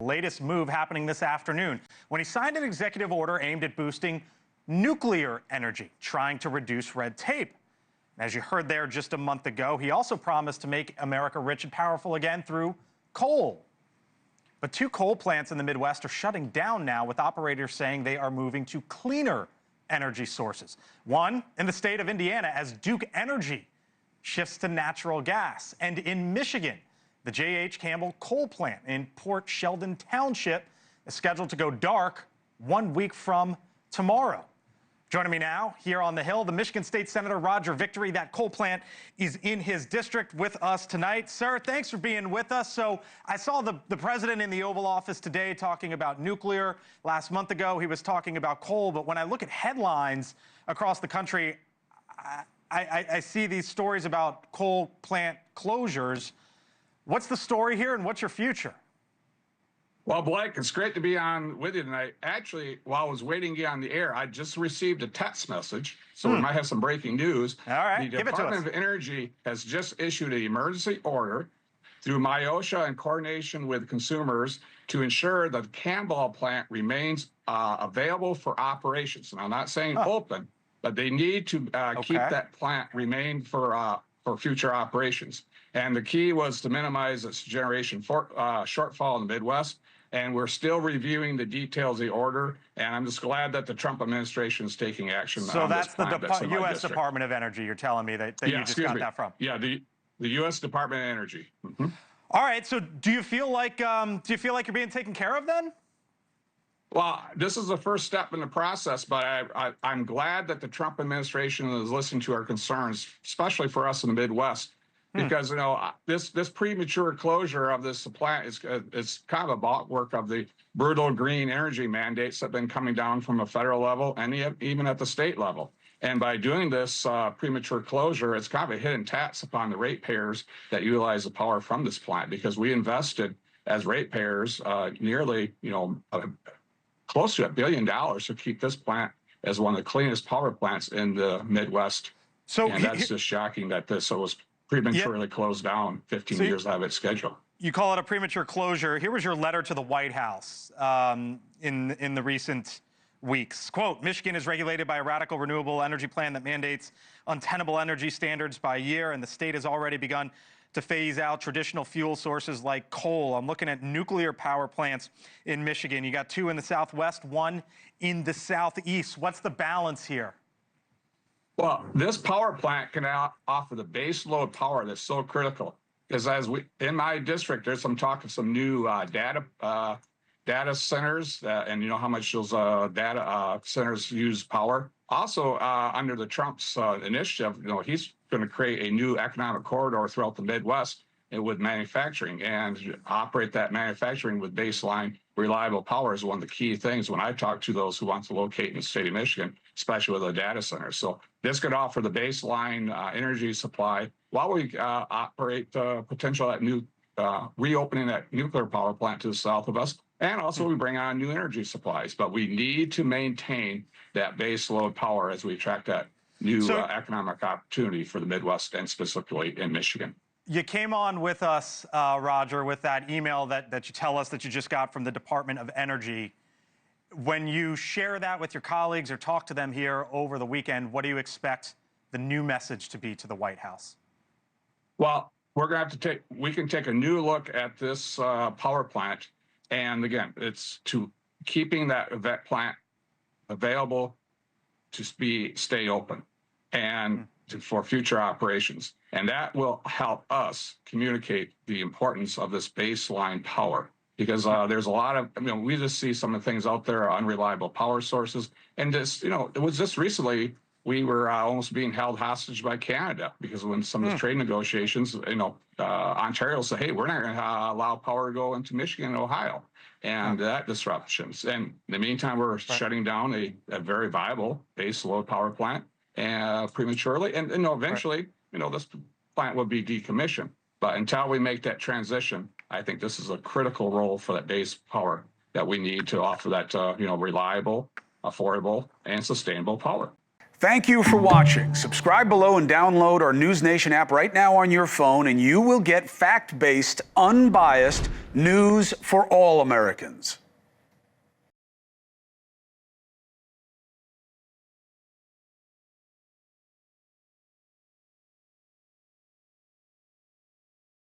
latest move happening this afternoon when he signed an executive order aimed at boosting nuclear energy, trying to reduce red tape. As you heard there just a month ago, he also promised to make America rich and powerful again through coal. But 2 coal plants in the Midwest are shutting down now, with operators saying they are moving to cleaner energy sources. One in the state of Indiana, as Duke Energy shifts to natural gas. And in Michigan, the J.H. Campbell Coal Plant in Port Sheldon Township is scheduled to go dark 1 week from tomorrow. Joining me now here on the Hill, the Michigan State Senator Roger Victory. That coal plant is in his district with us tonight. Sir, thanks for being with us. So I saw the president in the Oval Office today talking about nuclear. Last month ago, he was talking about coal. But when I look at headlines across the country, I see these stories about coal plant closures. What's the story here and what's your future? Well, Blake, it's great to be on with you tonight. Actually, while I was waiting to get on the air, I just received a text message, so we might have some breaking news. All right, the give it to us. Department of Energy has just issued an emergency order through MIOSHA in coordination with consumers to ensure that the Campbell plant remains available for operations. And I'm not saying open, but they need to keep that plant remain for future operations. And the key was to minimize its generation shortfall in the Midwest. And we're still reviewing the details of the order. And I'm just glad that the Trump administration is taking action. So that's the U.S. Department of Energy. You're telling me that you just got that from? Yeah, the U.S. Department of Energy. All right. So do you feel like you're being taken care of then? Well, this is the first step in the process, but I'm glad that the Trump administration is listening to our concerns, especially for us in the Midwest. Because, you know, this premature closure of this plant is kind of a bulwark of the brutal green energy mandates that have been coming down from a federal level and even at the state level. And by doing this premature closure, it's kind of a hidden tax upon the ratepayers that utilize the power from this plant, because we invested as ratepayers nearly, close to $1 billion to keep this plant as one of the cleanest power plants in the Midwest. So, and that's just shocking that this was prematurely closed down 15 years out of its schedule. You call it a premature closure. Here was your letter to the White House in the recent weeks. Quote, Michigan is regulated by a radical renewable energy plan that mandates untenable energy standards by year, and the state has already begun to phase out traditional fuel sources like coal. I'm looking at nuclear power plants in Michigan. You got 2 in the Southwest, 1 in the Southeast. What's the balance here? Well, this power plant can offer the base load power that's so critical. Because in my district, there's some talk of some new data centers, and you know how much those data centers use power. Also, under the Trump's initiative, he's going to create a new economic corridor throughout the Midwest with manufacturing, and operate that manufacturing with baseline reliable power is one of the key things when I talk to those who want to locate in the state of Michigan, especially with a data center. So this could offer the baseline energy supply while we operate potential at reopening that nuclear power plant to the south of us. And also we bring on new energy supplies, but we need to maintain that base load power as we attract that new economic opportunity for the Midwest and specifically in Michigan. You came on with us, Roger, with that email that you tell us that you just got from the Department of Energy. When you share that with your colleagues or talk to them here over the weekend, what do you expect the new message to be to the White House? Well, we're going to have to we can take a new look at this power plant. And again, it's to keeping that plant available to stay open and for future operations. And that will help us communicate the importance of this baseline power, because there's a lot of, we just see some of the things out there, unreliable power sources. And just, it was just recently, we were almost being held hostage by Canada, because when some of the trade negotiations, Ontario said, hey, we're not going to allow power to go into Michigan and Ohio. And that disruptions. And in the meantime, we're shutting down a very viable base load power plant prematurely. And eventually, this plant will be decommissioned. But until we make that transition, I think this is a critical role for that base power that we need to offer that, reliable, affordable, and sustainable power. Thank you for watching. Subscribe below and download our NewsNation app right now on your phone, and you will get fact-based, unbiased news for all Americans.